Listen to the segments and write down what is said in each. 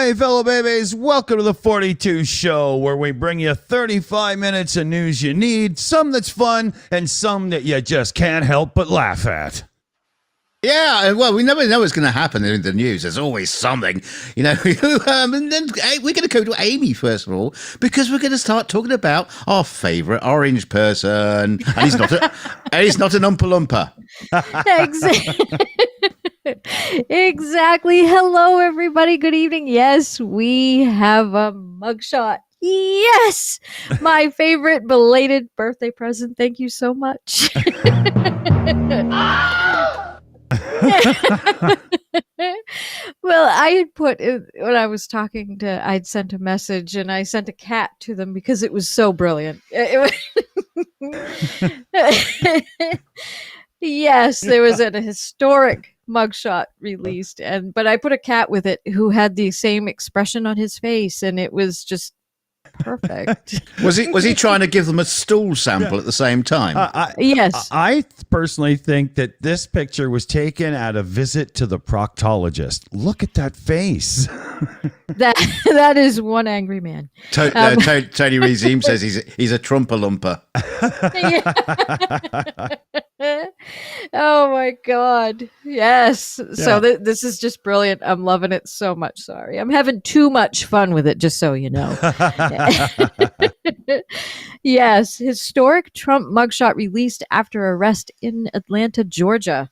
Hey, fellow babies, welcome to the 42 Show, where we bring you 35 minutes of news you need, some that's fun and some that you just can't help but laugh at. Yeah, well, we never know what's going to happen in the news. There's always something, and then we're going to go to Amy first of all, because we're going to start talking about our favourite orange person, and he's not an Oompa Loompa. Exactly. Hello, everybody. Good evening. Yes, we have a mugshot. Yes, my favorite belated birthday present. Thank you so much. Well, I had put when I was talking to, I'd sent a message and I sent a cat to them because it was so brilliant. Yes, there was a historic mugshot released, but I put a cat with it who had the same expression on his face, and it was just perfect. Was he trying to give them a stool sample at the same time? Yes. I personally think that this picture was taken at a visit to the proctologist. Look at that face. That is one angry man. Tony Rezeem says he's a Trumpa Lumper. Oh my God. Yes. Yeah. So this is just brilliant. I'm loving it so much. Sorry. I'm having too much fun with it, just so you know. Yes. Historic Trump mugshot released after arrest in Atlanta, Georgia.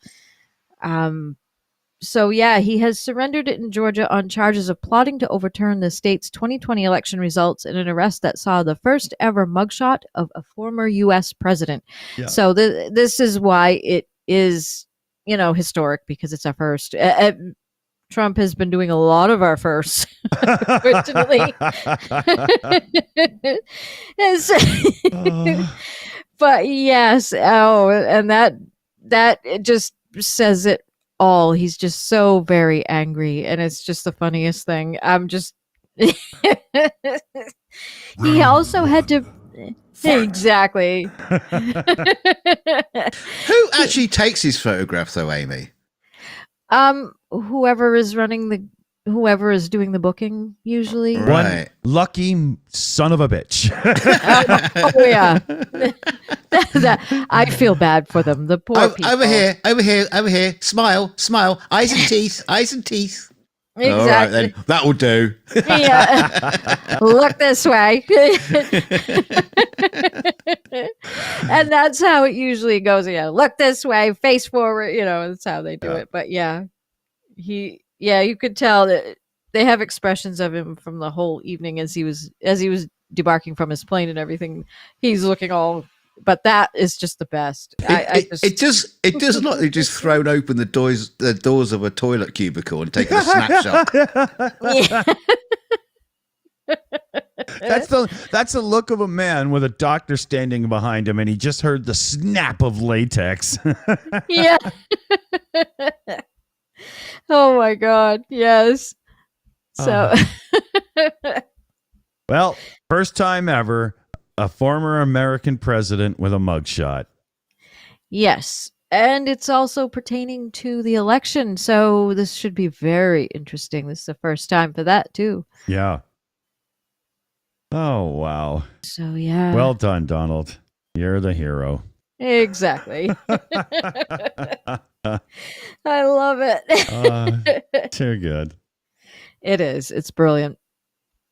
So yeah, he has surrendered in Georgia on charges of plotting to overturn the state's 2020 election results in an arrest that saw the first ever mugshot of a former U.S. president. Yeah. So this is why it is, historic, because it's a first. Trump has been doing a lot of our firsts, unfortunately. But yes, and that it just says it all. He's just so very angry, and it's just the funniest thing. I'm just he also had to exactly. Who actually takes his photograph though, Amy? Whoever is doing the booking, usually. Right. One lucky son of a bitch. Oh yeah. I feel bad for them. The poor people. Over here. Smile. Eyes and teeth. Exactly. All right, then. That will do. Yeah. Look this way. And that's how it usually goes. Yeah. Look this way, face forward. That's how they do it. But yeah, you could tell that they have expressions of him from the whole evening as he was debarking from his plane and everything. He's looking all. But that is just the best. It does look like they've just thrown open the doors of a toilet cubicle and taken a snapshot. Yeah. That's the look of a man with a doctor standing behind him, and he just heard the snap of latex. Yeah. Oh my God! Yes. So. Well, first time ever. A former American president with a mugshot. Yes. And it's also pertaining to the election. So this should be very interesting. This is the first time for that, too. Yeah. Oh, wow. So, yeah. Well done, Donald. You're the hero. Exactly. I love it. Too good. It is. It's brilliant.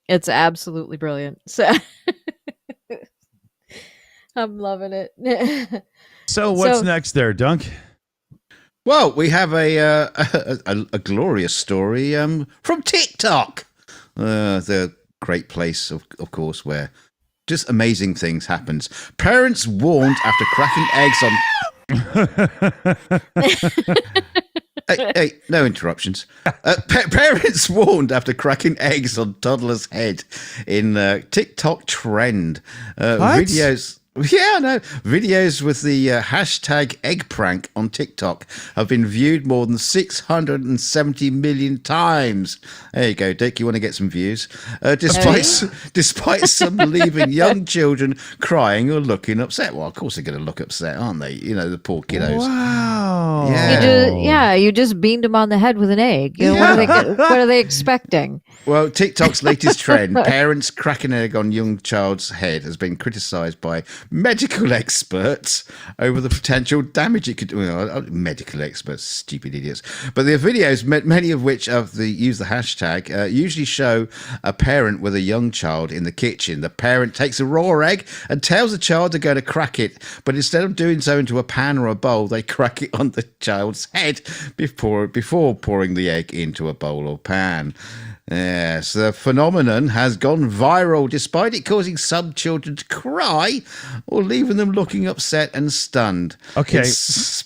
It's absolutely brilliant. So. I'm loving it. So what's next there, Dunk? Well, we have a glorious story from TikTok. The great place, of course, where just amazing things happens. Parents warned after cracking eggs on... Hey, no interruptions. Parents warned after cracking eggs on toddler's head in TikTok trend. Videos... Yeah, no. Videos with the hashtag egg prank on TikTok have been viewed more than 670 million times. There you go, Dick. You want to get some views? Despite some leaving young children crying or looking upset. Well, of course they're going to look upset, aren't they? The poor kiddos. Wow. You just beamed them on the head with an egg. You know, what are they expecting? Well, TikTok's latest trend, parents crack an egg on young child's head, has been criticised by medical experts over the potential damage it could do. Well, medical experts, stupid idiots. But the videos, many of which use the hashtag, usually show a parent with a young child in the kitchen. The parent takes a raw egg and tells the child they're going to crack it, but instead of doing so into a pan or a bowl, they crack it on the child's head before pouring the egg into a bowl or pan. Yes, the phenomenon has gone viral, despite it causing some children to cry or leaving them looking upset and stunned. Okay.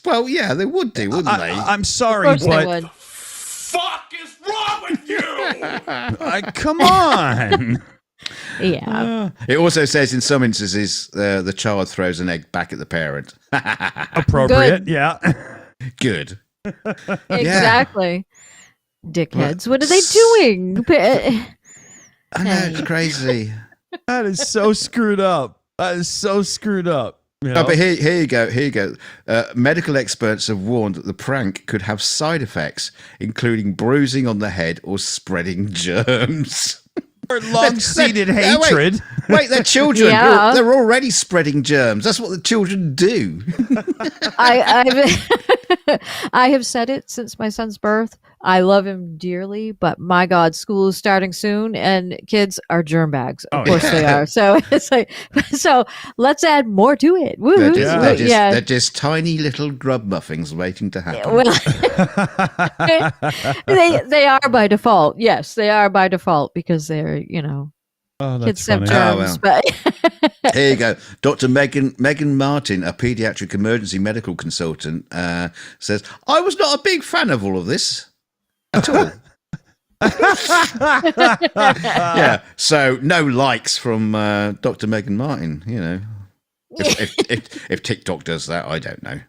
Well, yeah, they would do, wouldn't they? I'm sorry, Of course they but would. Fuck is wrong with you? come on. Yeah. It also says in some instances the child throws an egg back at the parent. Appropriate, yeah. Good. Exactly. Dickheads. What are they doing? I know, it's crazy. That is so screwed up. That is so screwed up. You know? Oh, but here you go. Medical experts have warned that the prank could have side effects, including bruising on the head or spreading germs. Or long-seated hatred. Wait, they're children. Yeah. They're already spreading germs. That's what the children do. I have said it since my son's birth. I love him dearly, but my God, school is starting soon, and kids are germ bags. Of course they are. So it's like, so let's add more to it. Woo-hoo. They're just tiny little grub muffins waiting to happen. Well, they are by default. Yes, they are by default because they're, kids have germs. But here you go. Dr. Megan Martin, a pediatric emergency medical consultant, says, I was not a big fan of all of this at all. Yeah, so no likes from Dr. Megan Martin, If TikTok does that, I don't know.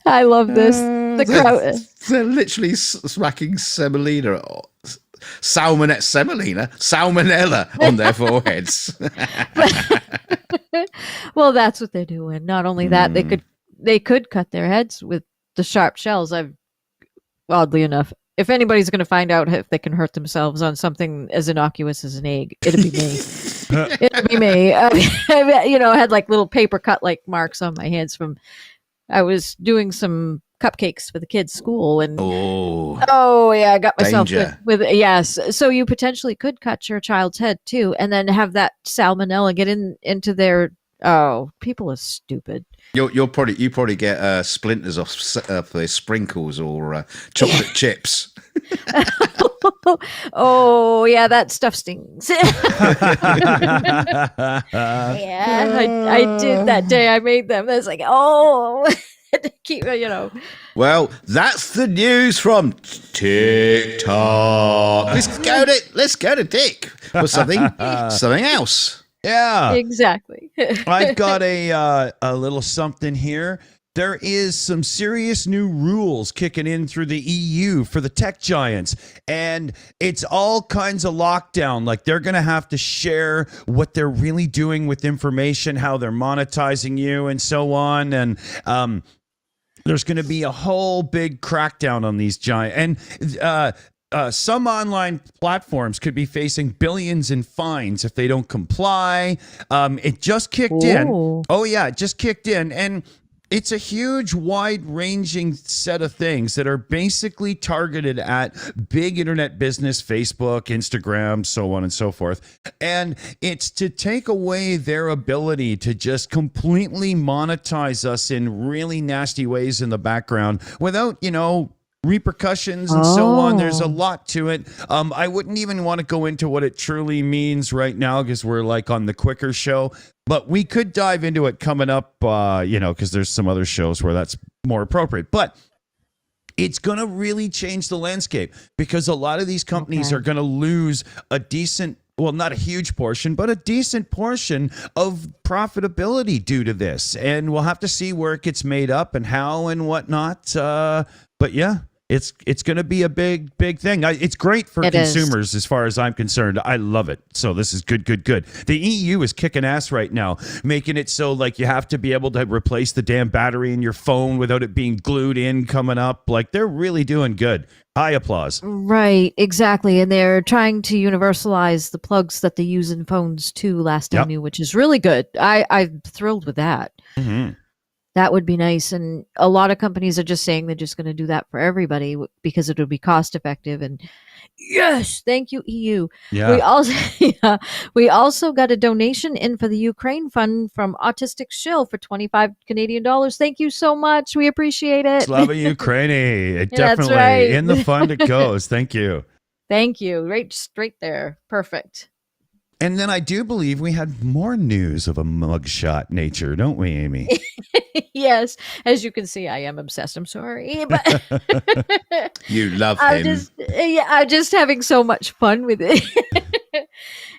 I love this. The crowd. They're literally smacking salmonella on their foreheads. Well, that's what they're doing. Not only that, they could cut their heads with the sharp shells. Oddly enough, if anybody's going to find out if they can hurt themselves on something as innocuous as an egg, it'd be me. It'd be me. I had like little paper cut like marks on my hands from. I was doing some cupcakes for the kids' school, and I got myself with yes. So you potentially could cut your child's head too, and then have that salmonella get into their. Oh, people are stupid. You probably get splinters off the sprinkles or chocolate chips. Oh yeah, that stuff stings. Yeah, I did that day. I made them. I was like, keep Well, that's the news from TikTok. Let's go to Dick for something else. Yeah, exactly. I've got a little something here. There is some serious new rules kicking in through the EU for the tech giants, and it's all kinds of lockdown. Like they're going to have to share what they're really doing with information, how they're monetizing you, and so on. And there's going to be a whole big crackdown on these giant and. Some online platforms could be facing billions in fines if they don't comply. It just kicked in. Oh, yeah, it just kicked in. And it's a huge, wide-ranging set of things that are basically targeted at big internet business, Facebook, Instagram, so on and so forth. And it's to take away their ability to just completely monetize us in really nasty ways in the background without, repercussions and so on. There's a lot to it. I wouldn't even want to go into what it truly means right now because we're like on the quicker show, but we could dive into it coming up, because there's some other shows where that's more appropriate. But it's going to really change the landscape because a lot of these companies are going to lose a decent, well, not a huge portion, but a decent portion of profitability due to this. And we'll have to see where it gets made up and how and whatnot. But yeah. it's going to be a big thing. It's great for consumers as far as I'm concerned. I love it. So this is good. The EU is kicking ass right now, making it so like you have to be able to replace the damn battery in your phone without it being glued in coming up. Like they're really doing good. High applause. Right, exactly. And they're trying to universalize the plugs that they use in phones too, last I knew, which is really good. I'm thrilled with that. Mm-hmm. That would be nice. And a lot of companies are just saying they're just going to do that for everybody because it would be cost effective. And yes, thank you, EU. Yeah. We also got a donation in for the Ukraine fund from Autistic Shill for 25 Canadian dollars. Thank you so much. We appreciate it. Slava Ukraini. It That's definitely right. in the fund it goes. Thank you. Thank you. Right straight there. Perfect. And then I do believe we had more news of a mugshot nature, don't we, Amy? Yes. As you can see, I am obsessed. I'm sorry. But You love him. I'm just having so much fun with it.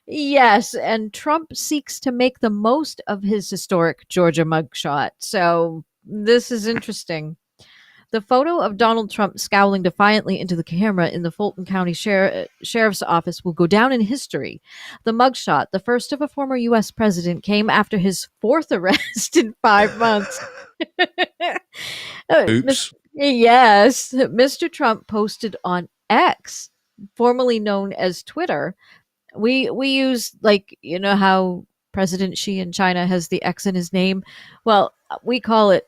Yes. And Trump seeks to make the most of his historic Georgia mugshot. So this is interesting. The photo of Donald Trump scowling defiantly into the camera in the Fulton County Sheriff's Office will go down in history. The mugshot, the first of a former U.S. president, came after his fourth arrest in 5 months. Oops. Yes. Mr. Trump posted on X, formerly known as Twitter. We use, like, you know how President Xi in China has the X in his name? Well, we call it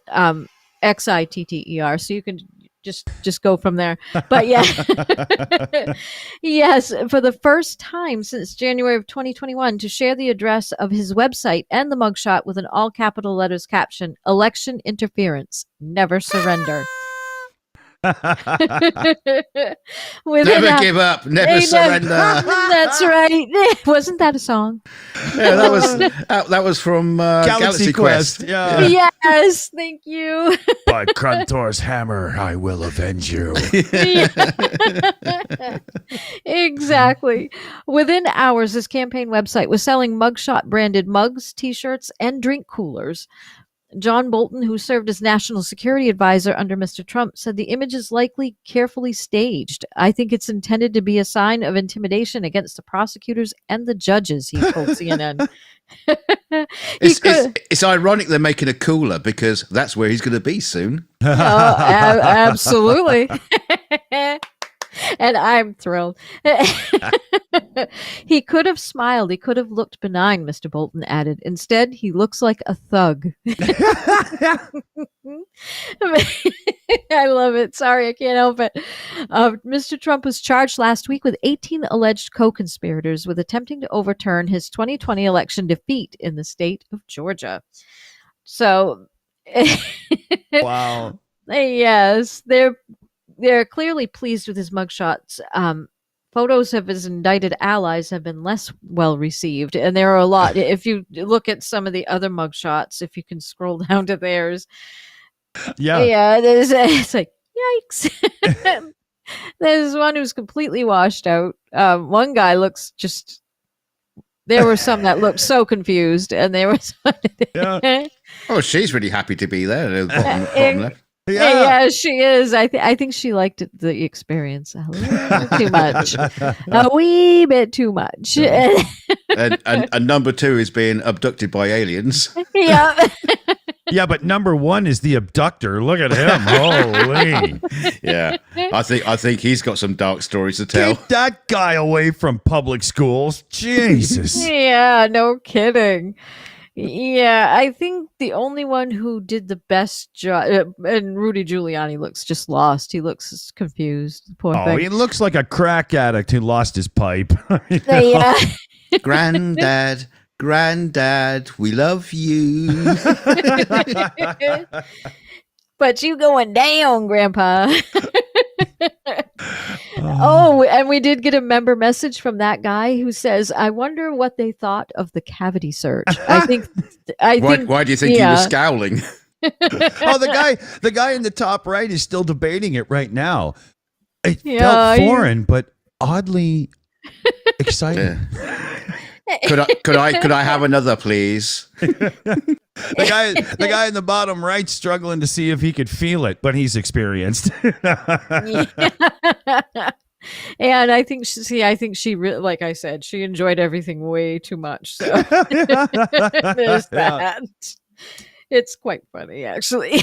XITTER, so you can just go from there. But yeah, yes, for the first time since January of 2021, to share the address of his website and the mugshot with an all capital letters caption: "Election interference, never surrender." Never give up, never surrender. That's right. Wasn't that a song? Yeah, that was from Galaxy Quest. Yeah. Yes, thank you. By Kruntor's hammer, I will avenge you. Exactly. Within hours, his campaign website was selling mugshot branded mugs, t-shirts, and drink coolers. John Bolton, who served as national security advisor under Mr. Trump, said the image is likely carefully staged. I think it's intended to be a sign of intimidation against the prosecutors and the judges, he told CNN. It's ironic they're making a cooler because that's where he's going to be soon. Absolutely. And I'm thrilled. He could have smiled. He could have looked benign, Mr. Bolton added. Instead, he looks like a thug. I love it. Sorry, I can't help it. Mr. Trump was charged last week with 18 alleged co-conspirators with attempting to overturn his 2020 election defeat in the state of Georgia. So, Wow. Yes, they're clearly pleased with his mugshots. Photos of his indicted allies have been less well received, and there are a lot. If you look at some of the other mugshots, if you can scroll down to theirs, it's like yikes. There's one who's completely washed out. One guy looks just. There were some that looked so confused, and there was. Oh, she's really happy to be there. Bottom left. Yeah, she is. I think she liked the experience a little too much, a wee bit too much. And number 2 is being abducted by aliens. Yeah. Yeah, but number 1 is the abductor. Look at him. Holy. Yeah. I think he's got some dark stories to tell. Get that guy away from public schools. Jesus. Yeah, no kidding. Yeah, I think the only one who did the best job, and Rudy Giuliani looks just lost. He looks confused. Poor thing. He looks like a crack addict who lost his pipe. Yeah. Granddad, we love you. But you going down, Grandpa. Oh, and we did get a member message from that guy who says, "I wonder what they thought of the cavity search." I think. Why do you think he was scowling? The guy in the top right is still debating it right now. It felt foreign, but oddly exciting. Yeah. Could I have another, please? The guy in the bottom right struggling to see if he could feel it, but he's experienced. And I think like I said, she enjoyed everything way too much. So there's that. It's quite funny, actually.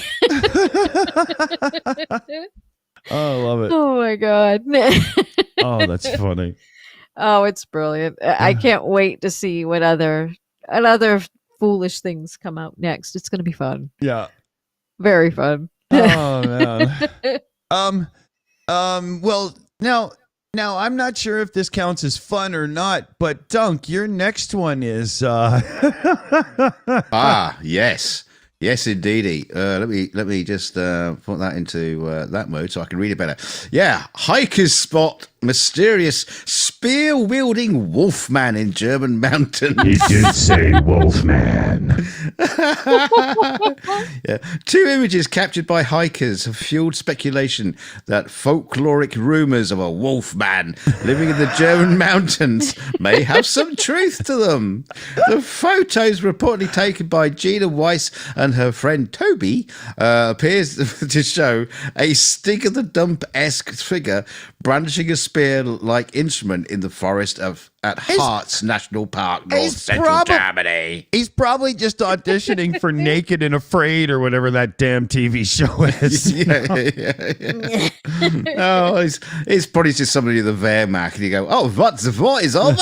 Oh, I love it. Oh my god. Oh, that's funny. Oh, it's brilliant. I can't wait to see what other foolish things come out next. It's going to be fun. Yeah. Very fun. Oh man. Well, now I'm not sure if this counts as fun or not, but Dunk, your next one is Yes. Yes, indeedy. Let me just put that into that mode so I can read it better. Yeah, hikers spot mysterious spear-wielding wolfman in German mountains. He did say wolfman. Yeah. 2 images captured by hikers have fueled speculation that folkloric rumors of a wolfman living in the German mountains may have some truth to them. The photos reportedly taken by Gina Weiss and her friend Toby appears to show a stick of the dump-esque figure brandishing a spear-like instrument in the forest at Harz National Park, North Central Germany. He's probably just auditioning for Naked and Afraid or whatever that damn TV show is. Yeah. Oh, it's probably just somebody in the Wehrmacht, and you go, "Oh, what is over?"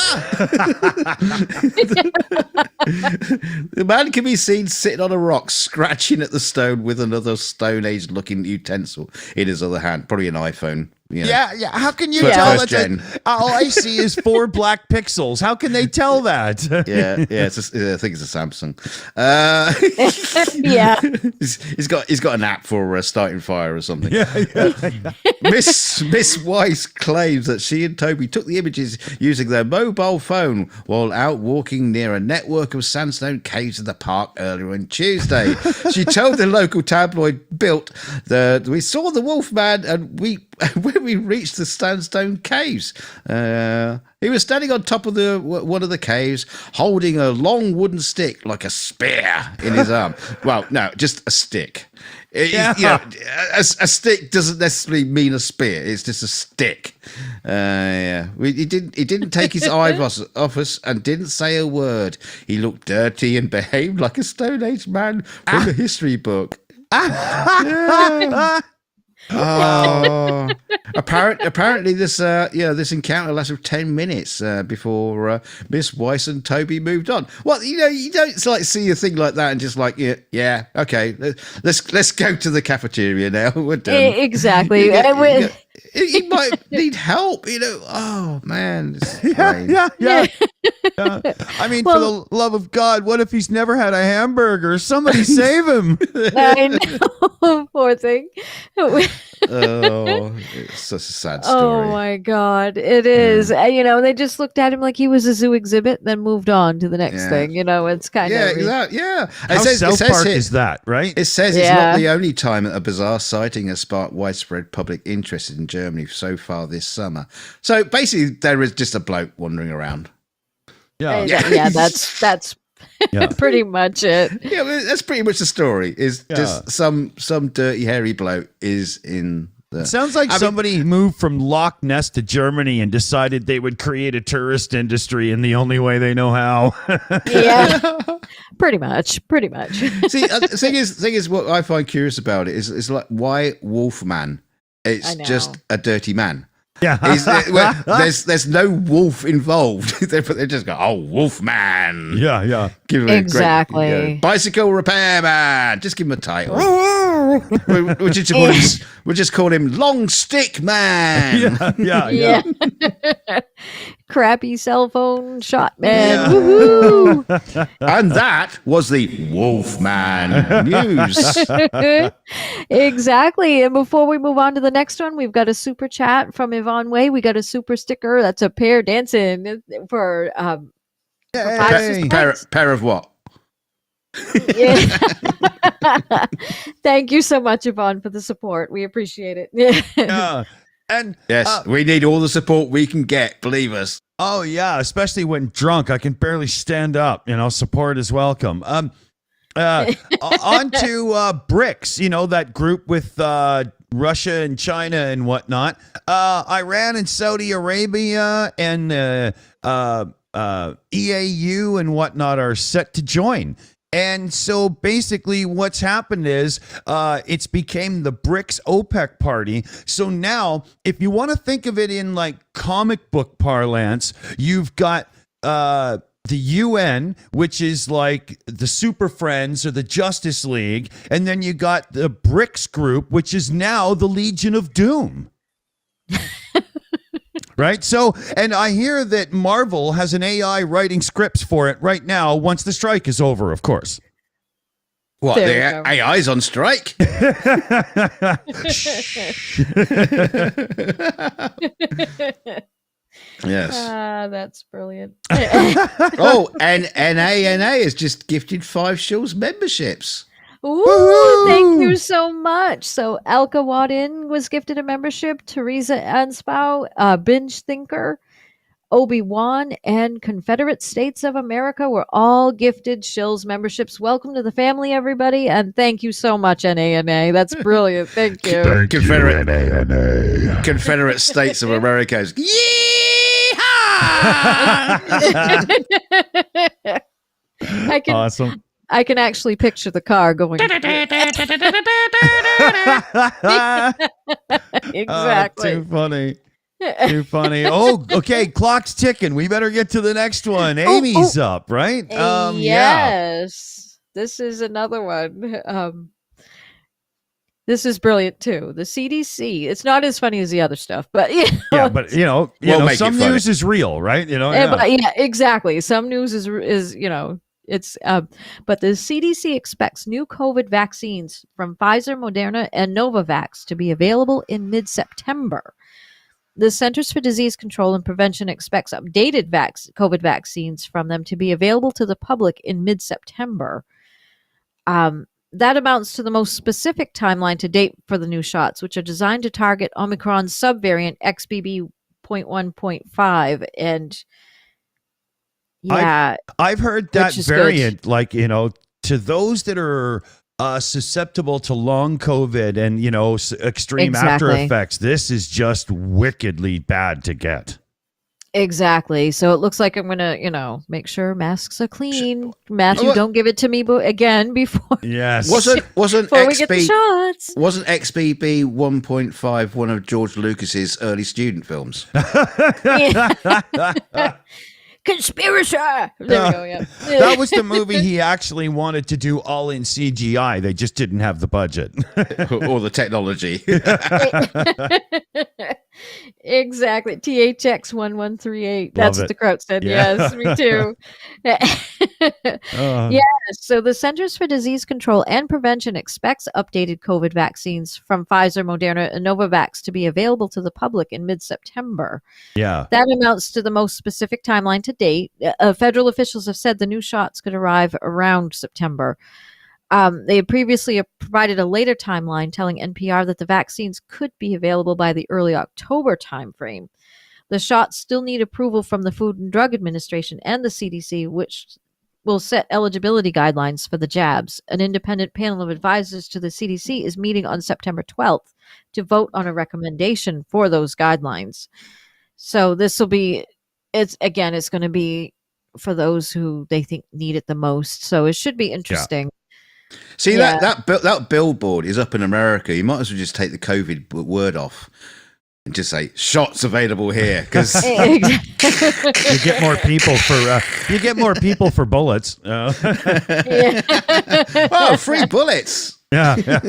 The man can be seen sitting on a rock, scratching at the stone with another Stone Age-looking utensil in his other hand, probably an iPhone. You know. Yeah. How can you First tell? gen. All I see is 4 black pixels. How can they tell that? Yeah. I think it's a Samsung. Yeah. He's got an app for starting fire or something. Yeah. Miss Weiss claims that she and Toby took the images using their mobile phone while out walking near a network of sandstone caves in the park earlier on Tuesday. She told the local tabloid Bild that we saw the Wolfman and when we reached the sandstone caves. He was standing on top of one of the caves, holding a long wooden stick like a spear in his arm. Well, no, just a stick. A stick doesn't necessarily mean a spear. It's just a stick. He didn't take his eyes off us and didn't say a word. He looked dirty and behaved like a Stone Age man from a history book. Oh, apparently this encounter lasted 10 minutes before Miss Weiss and Toby moved on. Well, you don't see a thing like that and just yeah, okay, let's go to the cafeteria now. We're done. Exactly. He might need help, Oh man, yeah. I mean, for the love of God, what if he's never had a hamburger? Somebody save him! I know, poor thing. Oh, it's such a sad story. Oh my God, it is. They just looked at him like he was a zoo exhibit, then moved on to the next thing. It's kind of exactly. Yeah. How South Park is that, right? It says it's not the only time that a bizarre sighting has sparked widespread public interest in Germany so far this summer. So basically, there is just a bloke wandering around. Yeah, that's pretty much it. Yeah, that's pretty much the story. Is just some dirty hairy bloke is in the. Sounds like somebody moved from Loch Ness to Germany and decided they would create a tourist industry in the only way they know how. Yeah, pretty much. See, the thing is, what I find curious about it is like, why Wolfman? It's just a dirty man. Yeah, there's no wolf involved. They just go, "Oh, Wolfman." Yeah. Give him exactly. A great, bicycle repairman. Just give him a title. We'll just call him Long Stick Man. Yeah. Crappy cell phone shot man. Woohoo! And that was the Wolfman news. Exactly. And before we move on to the next one, we've got a super chat from Yvonne Way. We got a super sticker. That's a pair dancing for pair of what? Yeah. Thank you so much, Yvonne, for the support. We appreciate it. Yeah. And yes, we need all the support we can get, believe us. Oh yeah, especially when drunk. I can barely stand up. Support is welcome. On to BRICS, that group with Russia and China and whatnot. Iran and Saudi Arabia and EAU and whatnot are set to join. And so basically what's happened is it's became the BRICS OPEC party. So now if you want to think of it in like comic book parlance, you've got the UN, which is like the Super Friends or the Justice League. And then you got the BRICS group, which is now the Legion of Doom. Right. So, and I hear that Marvel has an AI writing scripts for it right now once the strike is over, of course. What, the AI's on strike? Yes. That's brilliant. Oh, and NA has just gifted 5 Shills memberships. Ooh, thank you so much. So Elka Wadin was gifted a membership, Teresa Anspow, Binge Thinker, Obi-Wan, and Confederate States of America were all gifted Shills memberships. Welcome to the family, everybody, and thank you so much, NANA. That's brilliant. Thank you. Thank you, NANA. Confederate States of America. Yeehaw! Awesome. I can actually picture the car going. Exactly. Too funny. Too funny. Oh, okay. Clock's ticking. We better get to the next one. Amy's up, right? Yes. Yeah. This is another one. This is brilliant too. The CDC. It's not as funny as the other stuff, but yeah, but some news is real, right? But, yeah, exactly. Some news is it's but the CDC expects new COVID vaccines from Pfizer, Moderna, and Novavax to be available in mid-September. The Centers for Disease Control and Prevention expects updated COVID vaccines from them to be available to the public in mid-September. That amounts to the most specific timeline to date for the new shots, which are designed to target Omicron's subvariant XBB.1.5. And yeah, I've heard that variant, good. To those that are susceptible to long COVID and, extreme after effects, this is just wickedly bad to get. Exactly. So it looks like I'm going to, make sure masks are clean. Matthew, don't give it to me again before. Yes. Wasn't before we get the shots. Wasn't XBB 1.5 one of George Lucas's early student films? Conspiracy. There we go. Yeah. That was the movie he actually wanted to do all in CGI. They just didn't have the budget or the technology. Exactly. THX 1138. That's what the crowd said. Yeah. Yes, me too. Yes. So the Centers for Disease Control and Prevention expects updated COVID vaccines from Pfizer, Moderna, and Novavax to be available to the public in mid-September. Yeah. That amounts to the most specific timeline to date. Federal officials have said the new shots could arrive around September. They had previously provided a later timeline telling NPR that the vaccines could be available by the early October timeframe. The shots still need approval from the Food and Drug Administration and the CDC, which will set eligibility guidelines for the jabs. An independent panel of advisors to the CDC is meeting on September 12th to vote on a recommendation for those guidelines. So this will be, it's going to be for those who they think need it the most. So it should be interesting. Yeah. See, that billboard is up in America. You might as well just take the COVID word off and just say shots available here, because you get more people for bullets. Oh, free bullets! Yeah.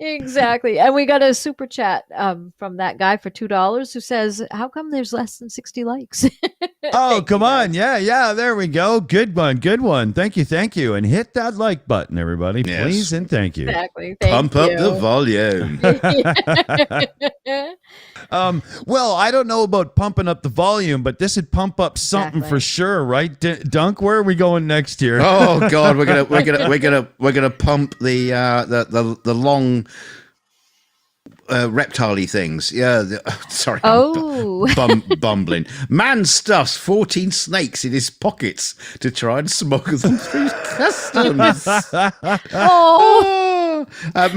Exactly. And we got a super chat from that guy for $2 who says, how come there's less than 60 likes? Oh, come on. Yeah. There we go. Good one. Thank you. And hit that like button, everybody. Yes. Please and thank you. Exactly. Pump up the volume. Well, I don't know about pumping up the volume, but this would pump up something for sure, right? Dunk, where are we going next here? Oh God, we're gonna pump the long reptile-y things. Yeah, sorry. Oh. Bumbling. Man stuffs 14 snakes in his pockets to try and smuggle them through customs. Oh. A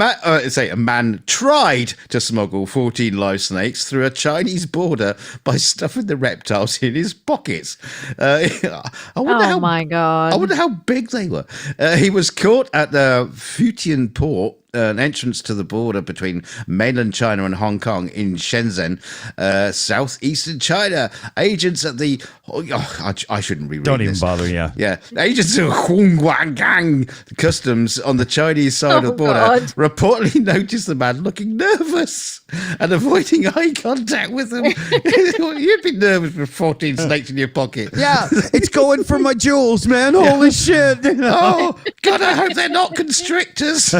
man tried to smuggle 14 live snakes through a Chinese border by stuffing the reptiles in his pockets. My God. I wonder how big they were. He was caught at the Futian port, an entrance to the border between mainland China and Hong Kong in Shenzhen, southeastern China. Agents at the... I shouldn't reread Don't even this. bother, yeah. Yeah. Agents of Huanggang Customs on the Chinese side of the border God. reportedly noticed the man looking nervous and avoiding eye contact with them. You'd be nervous with 14 snakes in your pocket. Yeah, it's going for my jewels, man. Holy shit. Oh, God, I hope they're not constrictors.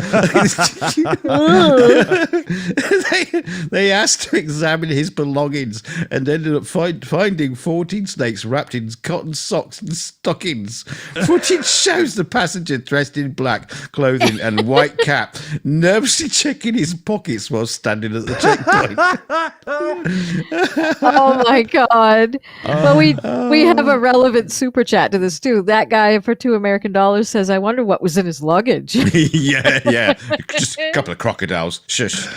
They asked to examine his belongings and ended up finding 14 snakes wrapped in cotton socks and stockings. Footage shows the passenger dressed in black clothing and white cap, nervously checking his pockets while standing at the checkpoint. Oh my God. Well, we have a relevant super chat to this too. That guy for $2 says, I wonder what was in his luggage. yeah. Just a couple of crocodiles. Shush.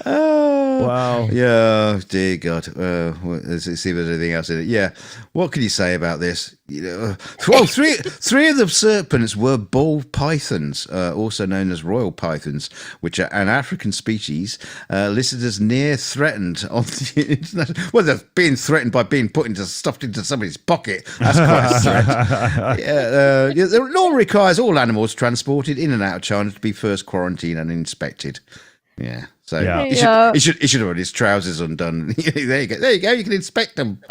Wow. Yeah, dear God. Let's see if there's anything else in it. Yeah. What can you say about this? Well, three of the serpents were ball pythons, also known as royal pythons, which are an African species listed as near threatened on the international. Well, they're being threatened by being stuffed into somebody's pocket. That's quite a threat. The law requires all animals transported in and out of China to be first quarantined and inspected. Yeah. So Yeah. he should have had his trousers undone. There you go. You can inspect them.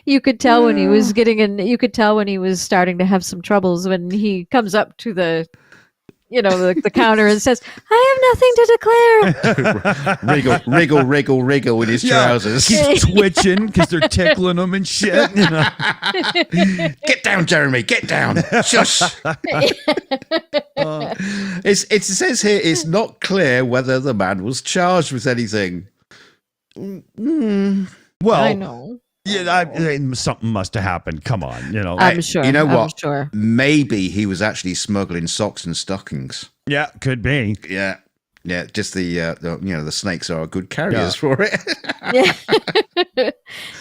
You could tell when he was you could tell when he was starting to have some troubles when he comes up to the counter and says, I have nothing to declare. Wriggle in his trousers. He's twitching because they're tickling him and shit. Get down, Jeremy. Get down. Shush. It says here it's not clear whether the man was charged with anything. Well, I know. Yeah, something must have happened. Come on, I'm sure. You know what? I'm sure. Maybe he was actually smuggling socks and stockings. Yeah, could be. Yeah. Just the snakes are good carriers for it.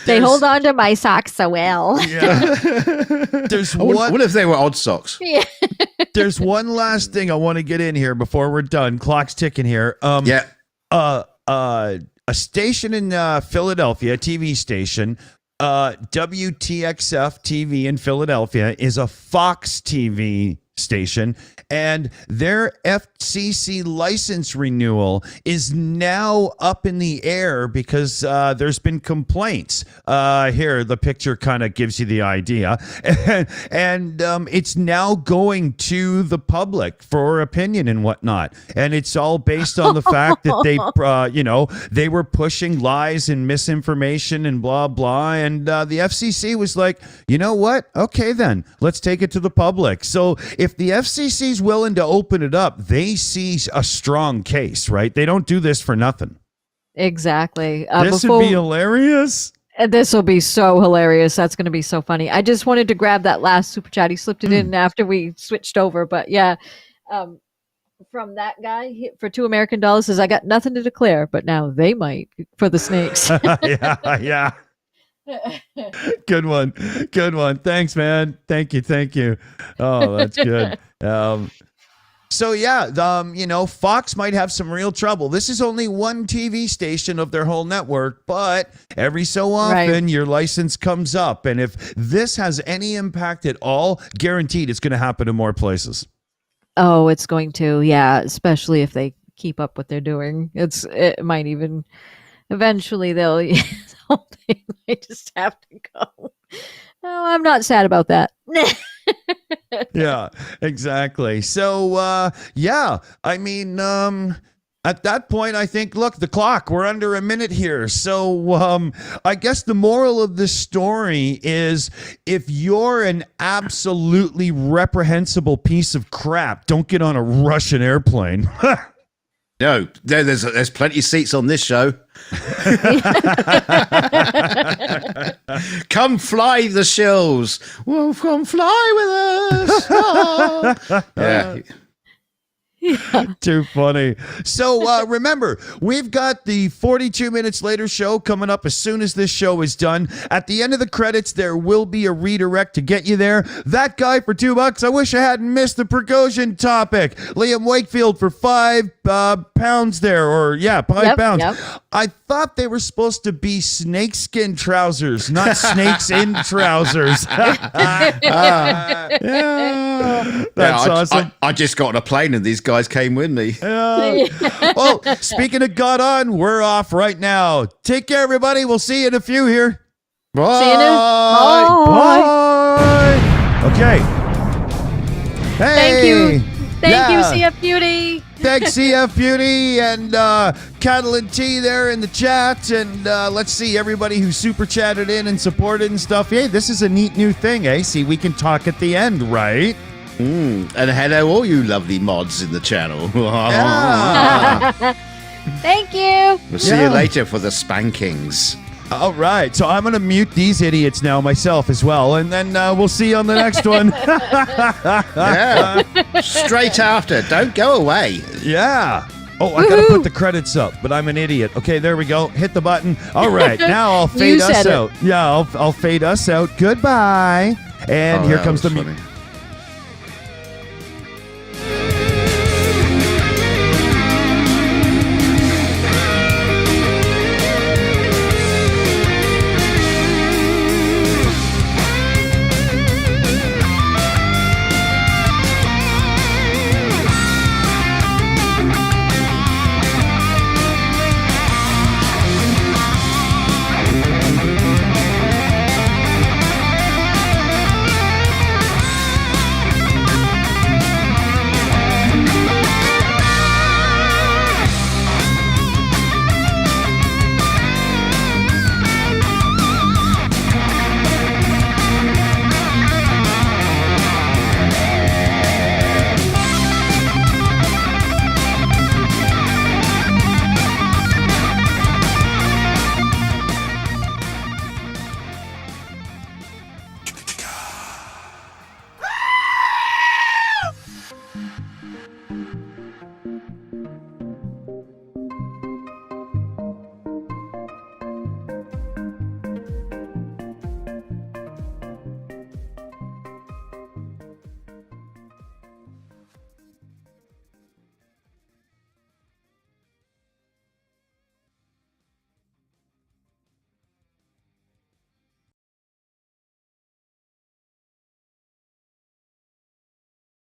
They hold on to my socks so well. Yeah. There's I wonder if they were odd socks. Yeah. There's one last thing I want to get in here before we're done. Clock's ticking here. A station in Philadelphia, a TV station, WTXF TV in Philadelphia, is a Fox TV station, and their FCC license renewal is now up in the air because there's been complaints. Here, the picture kind of gives you the idea, and it's now going to the public for opinion and whatnot, and it's all based on the fact that they were pushing lies and misinformation and blah blah, and the FCC was like, you know what? Okay, then let's take it to the public. So if the FCC's willing to open it up, they see a strong case, right? They don't do this for nothing. Exactly. This would be hilarious. This will be so hilarious. That's going to be so funny. I just wanted to grab that last super chat. He slipped it in after we switched over. But yeah, from that guy for $2 says, I got nothing to declare, but now they might for the snakes. Yeah. Good one. Thanks, man. Thank you. Oh, that's good. Fox might have some real trouble. This is only one TV station of their whole network, but every so often your license comes up. And if this has any impact at all, guaranteed it's going to happen in more places. Oh, it's going to. Yeah. Especially if they keep up what they're doing. It might even eventually they might just have to go. No, I'm not sad about that. Yeah, exactly. So, I mean, At that point, I think, look, the clock, we're under a minute here. So I guess the moral of this story is if you're an absolutely reprehensible piece of crap, don't get on a Russian airplane. No, there's plenty of seats on this show. Come fly the Shills. Well, come fly with us. Oh. Yeah. Too funny. So remember, we've got the 42 Minutes Later show coming up as soon as this show is done. At the end of the credits, there will be a redirect to get you there. That guy for $2. I wish I hadn't missed the Prigozhin topic. Liam Wakefield for £5 there, or £5. Yep. I thought they were supposed to be snakeskin trousers, not snakes in trousers. That's awesome. I just got on a plane and these guys came with me. Well, speaking of got on, we're off right now. Take care, everybody. We'll see you in a few here. Bye. See you in Bye. Okay. Hey. Thank you, CF Beauty. Thanks, CF Beauty and Catalan T there in the chat. And let's see, everybody who super chatted in and supported and stuff. Hey, this is a neat new thing, eh? See, we can talk at the end, right? And hello, all you lovely mods in the channel. Thank you. We'll see you later for the spankings. All right. So I'm going to mute these idiots now myself as well. And then we'll see you on the next one. Yeah. Straight after. Don't go away. Yeah. Oh, I got to put the credits up, but I'm an idiot. Okay, there we go. Hit the button. All right. Now I'll fade us out. Yeah, I'll fade us out. Goodbye. And here comes the funny.